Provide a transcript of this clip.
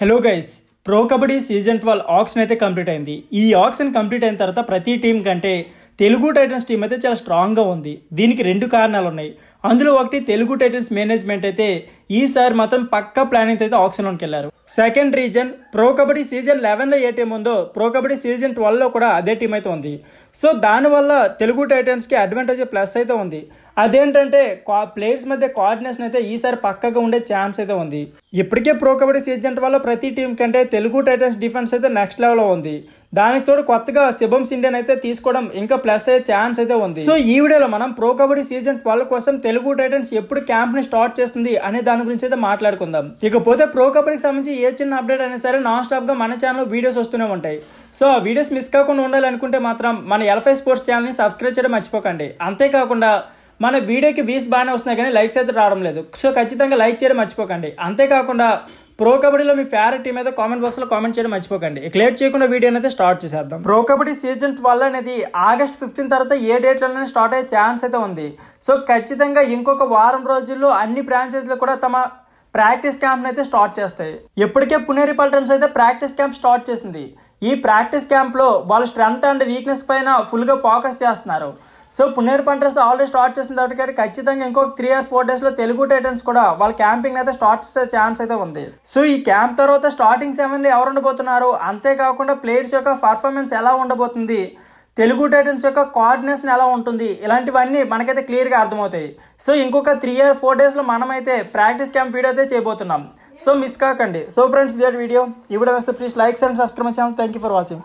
Hello guys, pro Kabaddi season 12 auction అయితే complete అయింది. ఈ ఆక్షన్ కంప్లీట్ అయిన తర్వాత ప్రతి టీం కంటే తెలుగు టైటన్స్ టీం అయితే చాలా స్ట్రాంగ్గా ఉంది. దీనికి రెండు కారణాలు ఉన్నాయి. అందులో ఒకటి, తెలుగు టైటన్స్ మేనేజ్మెంట్ అయితే ఈసారి మాత్రం పక్కా ప్లానింగ్ అయితే ఆక్షన్లోకి వెళ్ళారు. Second reason, pro Kabaddi season 11లో ఏ టీం ఉందో ప్రో కబడ్డీ సీజన్ 12లో కూడా అదే టీం అయితే ఉంది. సో దానివల్ల తెలుగు టైటన్స్కి అడ్వాంటేజ్ ప్లస్ అయితే ఉంది. అదేంటంటే ప్లేయర్స్ మధ్య కోఆర్డినేషన్ అయితే ఈసారి పక్కగా ఉండే ఛాన్స్ అయితే ఉంది. ఇప్పటికే ప్రో కబడ్డీ సీజన్ 12లో ప్రతి టీం కంటే తెలుగు టైటన్స్ డిఫెన్స్ అయితే నెక్స్ట్ లెవెల్లో ఉంది. దానికి తోడు కొత్తగా శుభం సిండియన్ అయితే తీసుకోవడం ఇంకా ప్లస్ అయ్యే ఛాన్స్ అయితే ఉంది. సో ఈ వీడియోలో మనం ప్రో కబడ్డీ సీజన్ 12 కోసం తెలుగు టైటన్స్ ఎప్పుడు క్యాంప్ ని స్టార్ట్ చేస్తుంది అనే దాని గురించి అయితే మాట్లాడుకుందాం. ఇకపోతే ప్రో కబడ్డీకి సంబంధించి ఏ చిన్న అప్డేట్ అయినా సరే నాన్ స్టాప్ గా మన ఛానల్ వీడియోస్ వస్తూనే ఉంటాయి. సో ఆ వీడియోస్ మిస్ కాకుండా ఉండాలనుకుంటే మాత్రం మన ఎల్ఫై స్పోర్ట్స్ ఛానల్ ని సబ్స్క్రైబ్ చేయడం మర్చిపోకండి. అంతేకాకుండా మన వీడియోకి వ్యూస్ బాగానే వస్తున్నాయి కానీ లైక్స్ అయితే రావడం లేదు. సో ఖచ్చితంగా లైక్ చేయడం మర్చిపోకండి. అంతేకాకుండా ప్రో కబడ్డీలో మీ ఫేవరెట్ టీం అయితే కామెంట్ బాక్స్లో కామెంట్ చేయడం మర్చిపోకండి. లేట్ చేయకుండా వీడియోని అయితే స్టార్ట్ చేసేద్దాం. ప్రో కబడ్డీ సీజన్ 12 అనేది ఆగస్ట్ 15 తర్వాత ఏ డేట్లోనే స్టార్ట్ అయ్యే ఛాన్స్ అయితే ఉంది. సో ఖచ్చితంగా ఇంకొక వారం రోజుల్లో అన్ని ఫ్రాంచైజీలు కూడా తమ ప్రాక్టీస్ క్యాంప్ని అయితే స్టార్ట్ చేస్తాయి. ఇప్పటికే పునేరి పల్టన్స్ అయితే ప్రాక్టీస్ క్యాంప్ స్టార్ట్ చేసింది. ఈ ప్రాక్టీస్ క్యాంప్లో వాళ్ళ స్ట్రెంగ్త్ అండ్ వీక్నెస్ పైన ఫుల్గా ఫోకస్ చేస్తున్నారు. So Puneri punters already start చేసిన తర్వాత ఖచ్చితంగా ఇంకొక 3 or 4 డేస్లో తెలుగు టైటన్స్ కూడా వాళ్ళ క్యాంపింగ్ అయితే స్టార్ట్ చేసే ఛాన్స్ అయితే ఉంది. సో ఈ క్యాంప్ తర్వాత స్టార్టింగ్ 7లో ఎవరు ఉండబోతున్నారు, అంతేకాకుండా ప్లేయర్స్ యొక్క పర్ఫార్మెన్స్ ఎలా ఉండబోతుంది, తెలుగు టైటన్స్ యొక్క కోఆర్డినేషన్ ఎలా ఉంటుంది, ఇలాంటివన్నీ మనకైతే క్లియర్గా అర్థమవుతాయి. సో ఇంకొక 3 or 4 డేస్లో మనమైతే ప్రాక్టీస్ క్యాంప్ వీడియో అయితే చేయబోతున్నాం. సో మిస్ కాకండి. సో ఫ్రెండ్స్, ఇదే వీడియో. ఈ వీడియో వస్తే please like and subscribe my channel. Thank you for watching.